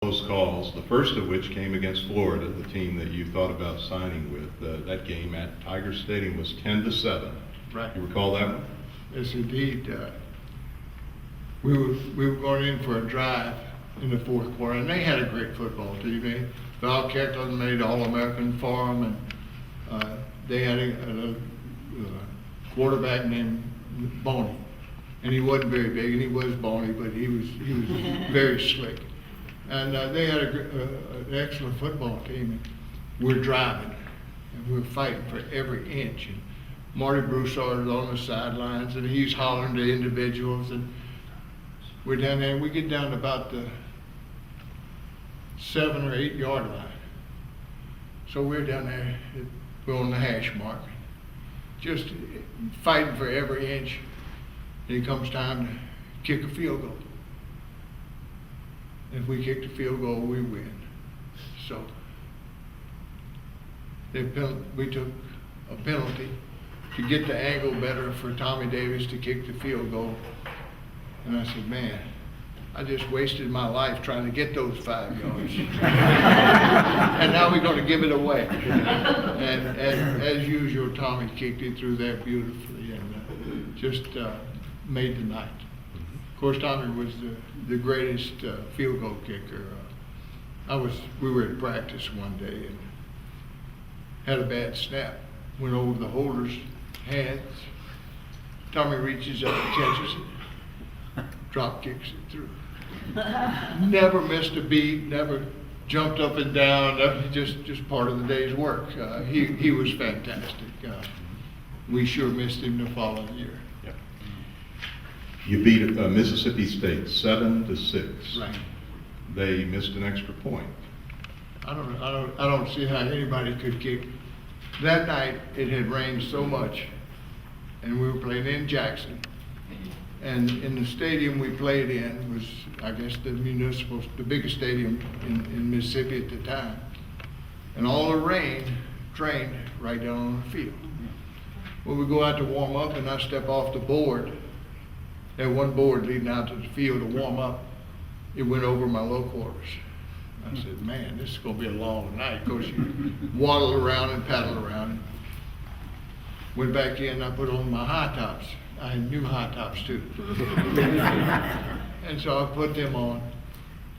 close calls, the first of which came against Florida, the team that you thought about signing with. That game at Tiger Stadium was 10-7. Right. You recall that one? Yes, indeed. We were going in for a drive in the fourth quarter, and they had a great football team. Val Kecklin made All-American for them, and they had a quarterback named Boney, and he wasn't very big, and he was bony, but he was very slick. And they had an excellent football team. And we're driving, and we're fighting for every inch. And Marty Broussard is on the sidelines, and he's hollering to individuals. And we're down there, and we get down to about the 7 or 8 yard line. So we're down there, we're on the hash mark, just fighting for every inch. And it comes time to kick a field goal. If we kick the field goal, we win. So we took a penalty to get the angle better for Tommy Davis to kick the field goal. And I said, man, I just wasted my life trying to get those 5 yards. And now we're going to give it away. And as usual, Tommy kicked it through there beautifully and just made the night. Of course, Tommy was the greatest field goal kicker. We were at practice one day and had a bad snap. Went over the holder's hands. Tommy reaches up and catches it, drop kicks it through. Never missed a beat, never jumped up and down, just part of the day's work. He was fantastic. We sure missed him the following year. Yep. You beat Mississippi State 7-6. Right. They missed an extra point. I don't see how anybody could kick. That night it had rained so much, and we were playing in Jackson. And in the stadium we played in was, I guess, the biggest stadium in Mississippi at the time. And all the rain drained right down on the field. When we go out to warm up and I step off the board, that one board leading out to the field to warm up, it went over my low quarters. I said, man, this is going to be a long night. Of course, you waddle around and paddle around. Went back in, I put on my high tops. I had new high tops too. And so I put them on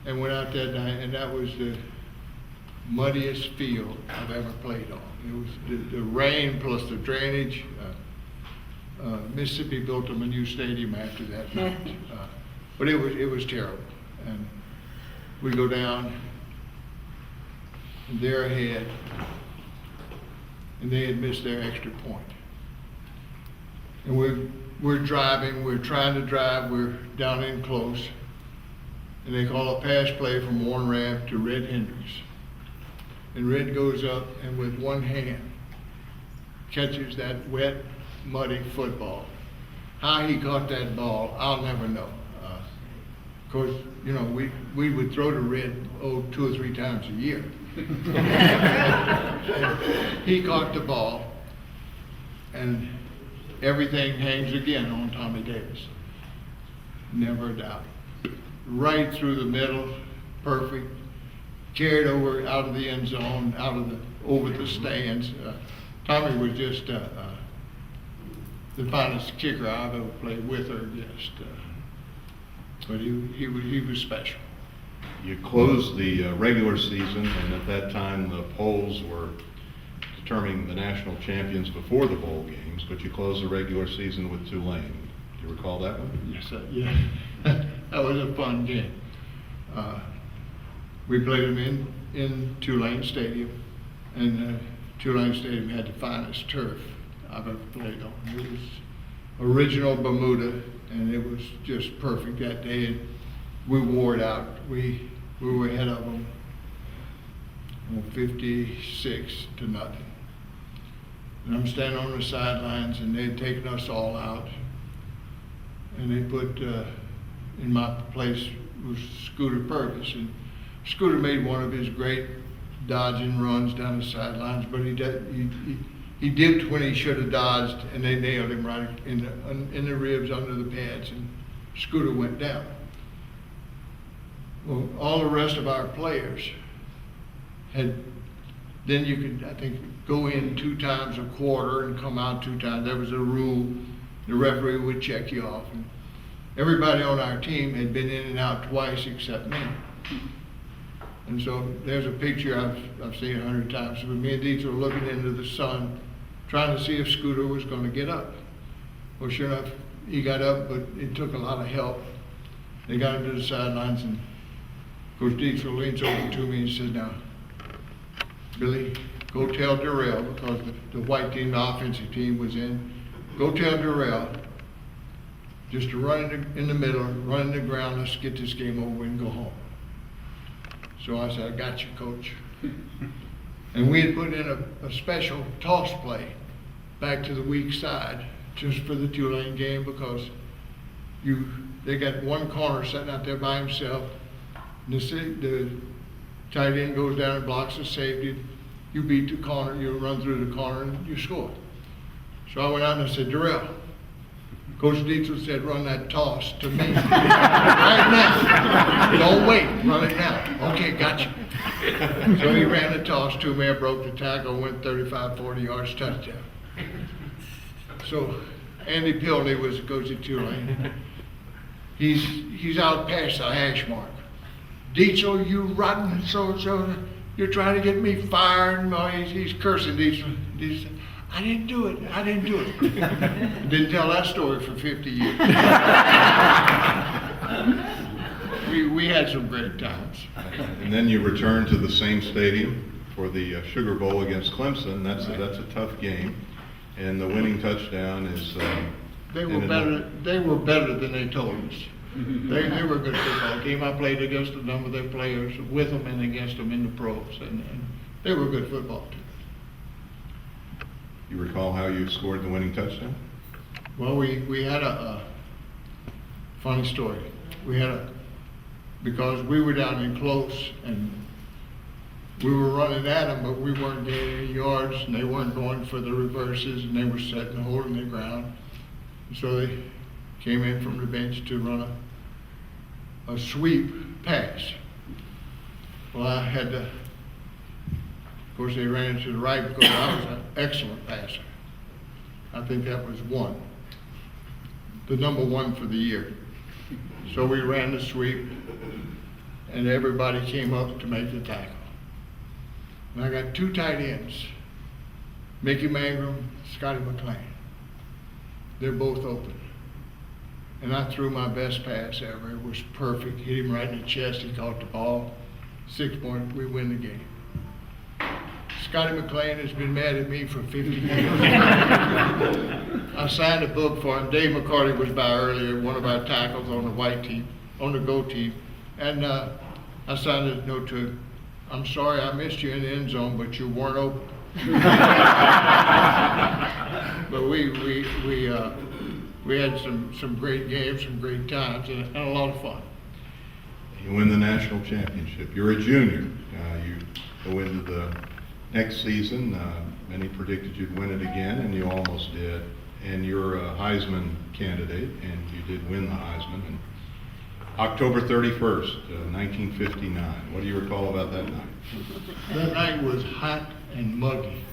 and went out that night, and that was the muddiest field I've ever played on. It was the rain plus the drainage. Mississippi built them a new stadium after that night. But it was terrible. And we go down, and they're ahead, and they had missed their extra point. And we're driving, we're trying to drive, we're down in close, and they call a pass play from Warren Rabb to Red Hendricks. And Red goes up and with one hand catches that wet, muddy football. How he caught that ball, I'll never know. Of course, you know, we would throw to Red 2 or 3 times a year. He caught the ball, and everything hangs again on Tommy Davis. Never a doubt. Right through the middle, perfect. Carried over out of the end zone, over the stands. Tommy was just the finest kicker I've ever played with or against. But he was special. You closed the regular season, and at that time the polls were determining the national champions before the bowl games, but you closed the regular season with Tulane. Do you recall that one? Yes, yeah. That was a fun game. We played them in Tulane Stadium, and Tulane Stadium had the finest turf I've ever played on. It was original Bermuda, and it was just perfect that day. And we wore it out. We were ahead of them 56-0. And I'm standing on the sidelines, and they had taken us all out. And they put, in my place was Scooter Purvis. And Scooter made one of his great dodging runs down the sidelines, but he dipped when he should have dodged, and they nailed him right in the ribs under the pads, and Scooter went down. Well, all the rest of our players had, then you could, I think, go in 2 times a quarter and come out 2 times. There was a rule. The referee would check you off. And everybody on our team had been in and out twice except me. And so there's a picture I've seen 100 times. But me and Deeds were looking into the sun, trying to see if Scooter was going to get up. Well, sure enough, he got up, but it took a lot of help. They got him to the sidelines, and Coach Deeds leans over to me and says, "Now, Billy, go tell Darrell," because the white team, the offensive team, was in. "Go tell Darrell just to run in the middle, run in the ground. Let's get this game over and go home." So I said, "I got you, Coach." And we had put in a special toss play back to the weak side just for the Tulane game, because they got one corner sitting out there by himself. The tight end goes down and blocks the safety. You beat the corner, you run through the corner, and you score. So I went out and I said, "Darrell, Coach Dietzel said run that toss to me right now. Don't wait, run it now." "Okay, got you." So he ran the toss to me, I broke the tackle, went 35, 40 yards, touchdown. So Andy Pilney was the coach at Tulane. He's out past the hash mark. "Dietzel, you rotten so-and-so, you're trying to get me fired." No, he's cursing Dietzel. Dietzel said, "I didn't do it, I didn't do it." Didn't tell that story for 50 years. We had some great times. And then you return to the same stadium for the Sugar Bowl against Clemson. That's a tough game, and the winning touchdown is. They were better than they told us. They were a good football team. I played against a number of their players, with them and against them in the pros, and they were a good football team. You recall how you scored the winning touchdown? Well, we had a funny story. Because we were down in close, and we were running at them, but we weren't getting any yards, and they weren't going for the reverses, and they were setting, holding the ground. So they came in from the bench to run a sweep pass. Well, I had to, of course, they ran to the right because I was an excellent passer. I think that was the number 1 for the year. So we ran the sweep, and everybody came up to make the tackle. And I got 2 tight ends, Mickey Mangrum, Scotty McLean. They're both open. And I threw my best pass ever. It was perfect. Hit him right in the chest. He caught the ball. 6 points. We win the game. Scotty McLean has been mad at me for 50 years. I signed a book for him. Dave McCarty was by earlier, one of our tackles on the white team, on the go team. And I signed a note to him. "I'm sorry I missed you in the end zone, but you weren't open." But we had some great games, some great times, and a lot of fun. You win the national championship. You're a junior. You go into the next season. Many predicted you'd win it again, and you almost did. And you're a Heisman candidate, and you did win the Heisman. And October 31st, 1959. What do you recall about that night? That night was hot and muggy.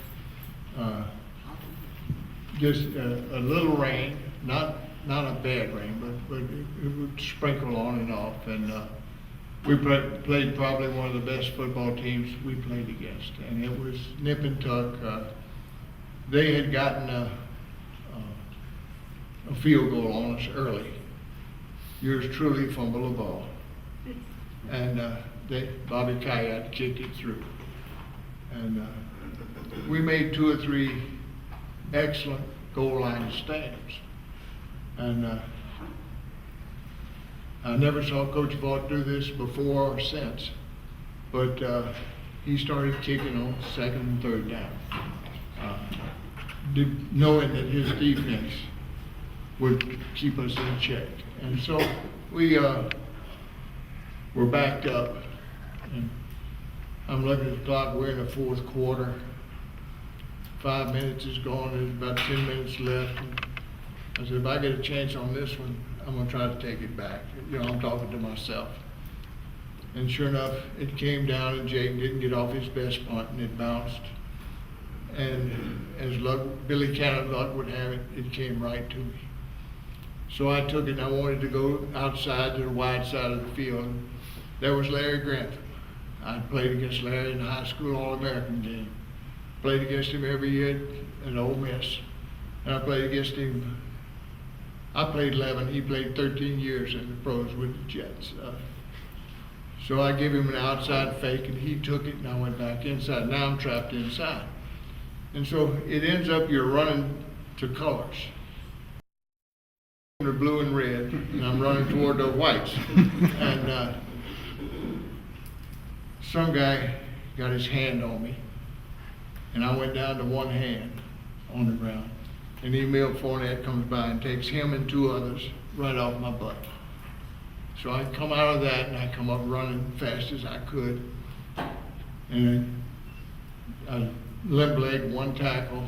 Just a little rain, not a bad rain, but it would sprinkle on and off. And we played probably one of the best football teams we played against, and it was nip and tuck. They had gotten a field goal on us early. Yours truly fumbled the ball, and Bobby Kayat kicked it through. And we made 2 or 3 excellent goal line stabs. And I never saw Coach Vaught do this before or since, but he started kicking on 2nd and 3rd down, knowing that his defense would keep us in check. And so we were backed up, and I'm looking at the clock. We're in the 4th quarter. 5 minutes is gone. There's about 10 minutes left. And I said, if I get a chance on this one, I'm going to try to take it back. I'm talking to myself. And sure enough, it came down and Jake didn't get off his best punt and it bounced. And as luck, Billy Cannon luck would have it, it came right to me. So I took it and I wanted to go outside to the wide side of the field. There was Larry Grantham. I played against Larry in the high school All-American game. Played against him every year at Ole Miss. And I played against him, I played 11, he played 13 years in the pros with the Jets. So I gave him an outside fake and he took it and I went back inside. Now I'm trapped inside. And so it ends up you're running to colors. They're blue and red, and I'm running toward the whites. And some guy got his hand on me, and I went down to one hand on the ground. And Emil Fournette comes by and takes him and two others right off my butt. So I come out of that and I come up running fast as I could. And I limp leg, one tackle.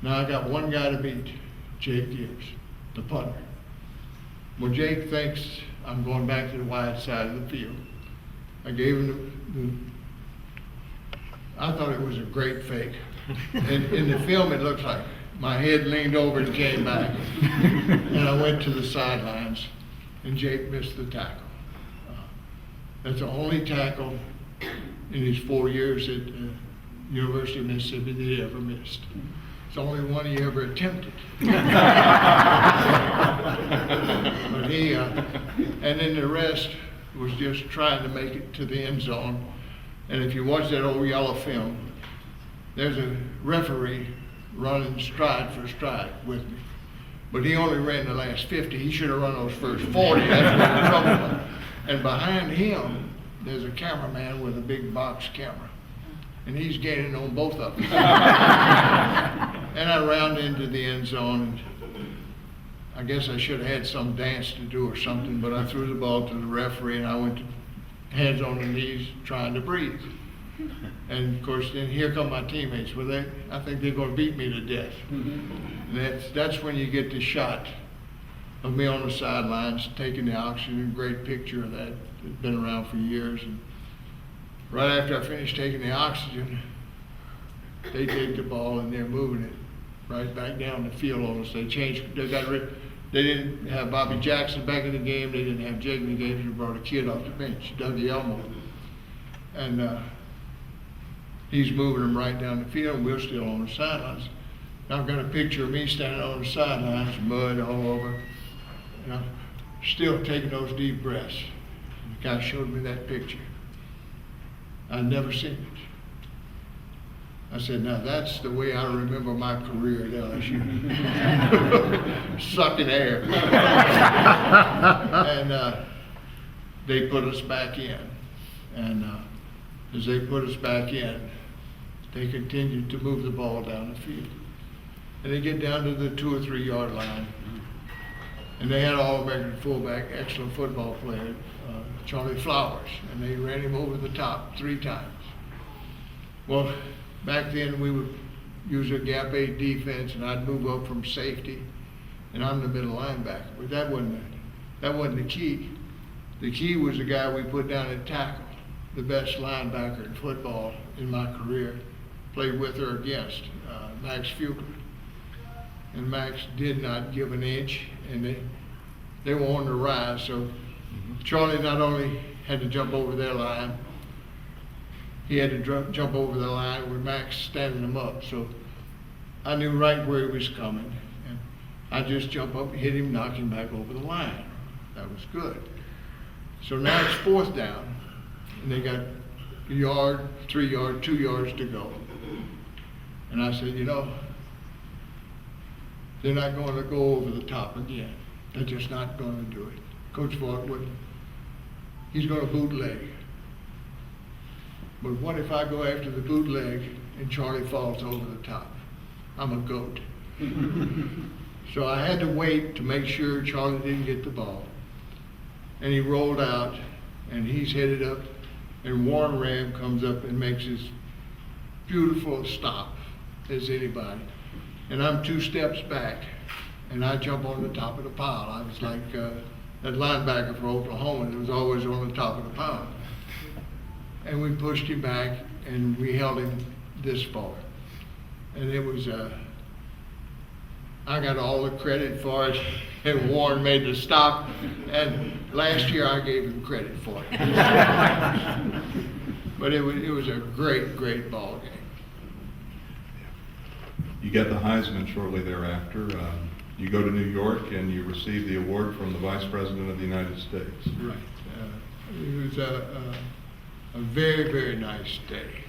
Now I got one guy to beat, Jake Gibbs, the punter. Well, Jake thinks I'm going back to the wide side of the field. I gave him I thought it was a great fake. In the film, it looks like my head leaned over and came back. And I went to the sidelines, and Jake missed the tackle. That's the only tackle in his 4 years at University of Mississippi that he ever missed. It's the only one he ever attempted. But he, and then the rest was just trying to make it to the end zone. And if you watch that old yellow film, there's a referee running stride for stride with me. But he only ran the last 50. He should have run those first 40. That's what the trouble was. And behind him, there's a cameraman with a big box camera. And he's gaining on both of them. And I round into the end zone. And I guess I should have had some dance to do or something, but I threw the ball to the referee and I went to hands on the knees trying to breathe. And of course, then here come my teammates. Well, I think they're going to beat me to death. And that's when you get the shot of me on the sidelines taking the oxygen. Great picture of that. It's been around for years. And right after I finished taking the oxygen, they take the ball and they're moving it right back down the field on us. They changed. They didn't have Bobby Jackson back in the game. They didn't have Jake in the game. They brought a kid off the bench, Dougie Elmo. And he's moving them right down the field, and we're still on the sidelines. Now I've got a picture of me standing on the sidelines, mud all over, you know, still taking those deep breaths. And the guy showed me that picture. I'd never seen it. I said, now that's the way I remember my career at LSU. Sucking air. And they put us back in. And as they put us back in, they continued to move the ball down the field. And they get down to the 2 or 3 yard line. And they had an All-American fullback, excellent football player, Charlie Flowers. And they ran him over the top 3 times. Well, back then we would use a gap 8 defense and I'd move up from safety and I'm the middle linebacker. But that wasn't the key. The key was the guy we put down at tackle, the best linebacker in football in my career. Played with or against, Max Fuqua. And Max did not give an inch, and they were on the rise. So Charlie not only had to jump over their line, he had to jump over the line with Max standing him up. So I knew right where he was coming. And I just jump up, hit him, knock him back over the line. That was good. So now it's 4th down, and they got a yard, 3 yards, 2 yards to go. And I said, you know, they're not going to go over the top again. They're just not going to do it. Coach Vaught wouldn't. He's going to bootleg. But what if I go after the bootleg and Charlie falls over the top? I'm a goat. So I had to wait to make sure Charlie didn't get the ball. And he rolled out, and he's headed up, and Warren Ram comes up and makes his beautiful stop as anybody. And I'm 2 steps back, and I jump on the top of the pile. I was like that linebacker for Oklahoma that was always on the top of the pound. And we pushed him back, and we held him this far. And it was, I got all the credit for it, and Warren made the stop, and last year I gave him credit for it. But it was a great, great ball game. You get the Heisman shortly thereafter. You go to New York and you receive the award from the Vice President of the United States. Right. It was a very, very nice day.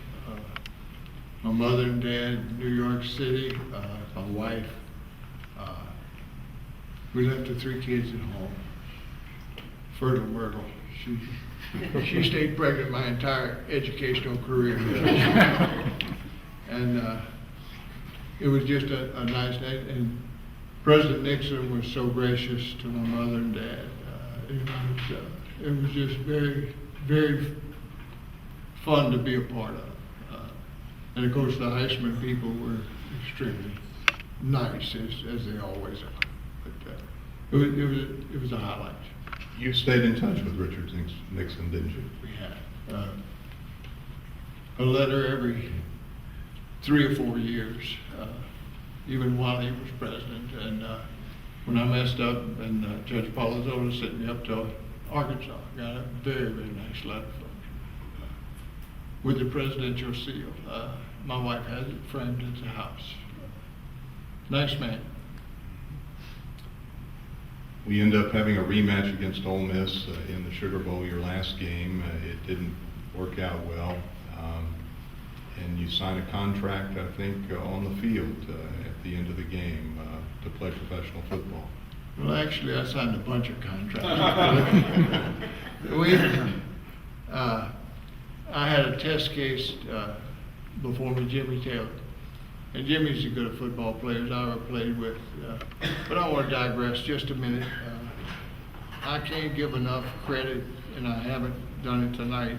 My mother and dad, New York City, my wife. We left the 3 kids at home. Fertile Myrtle. She stayed pregnant my entire educational career. And it was just a nice night. And President Nixon was so gracious to my mother and dad. It was just very, very fun to be a part of. And of course, the Heisman people were extremely nice, as they always are. But it was a highlight. You stayed in touch with Richard Nixon, didn't you? We had a letter every 3 or 4 years, even while he was president. And when I messed up, and Judge Palazzolo sent me up to Arkansas, got a very, very nice letter from him with the presidential seal. My wife has it framed at the house. Nice man. We end up having a rematch against Ole Miss in the Sugar Bowl, your last game. It didn't work out well. And you sign a contract, I think, on the field at the end of the game to play professional football. Well, actually, I signed a bunch of contracts. I had a test case before me, Jimmy Taylor. And Jimmy's as good a football player as I ever played with. But I want to digress just a minute. I can't give enough credit, and I haven't done it tonight,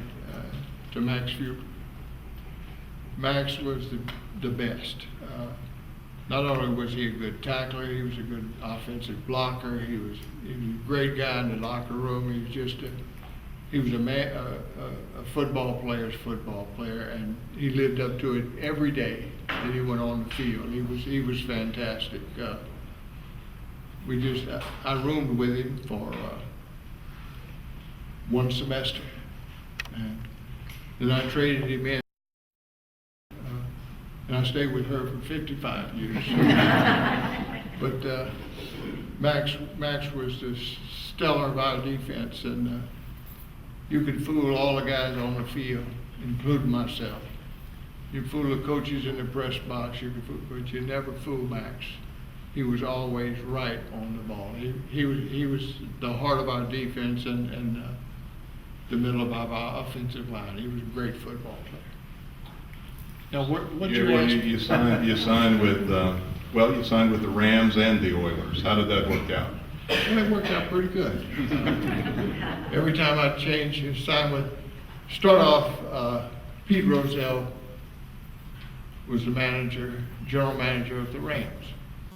to Max Fuhr. Max was the best. Not only was he a good tackler, he was a good offensive blocker. He was a great guy in the locker room. He was just a football player's football player, and he lived up to it every day that he went on the field. He was fantastic. I roomed with him for 1 semester, and then I traded him in, and I stayed with her for 55 years. But Max was the stellar of our defense, and you could fool all the guys on the field, including myself. You fool the coaches in the press box, but you never fool Max. He was always right on the ball. He was the heart of our defense and the middle of our offensive line. He was a great football player. Now, what you signed with you signed with the Rams and the Oilers. How did that work out? Well, it worked out pretty good. Every time I changed assignment, start off, Pete Rozelle was the general manager of the Rams.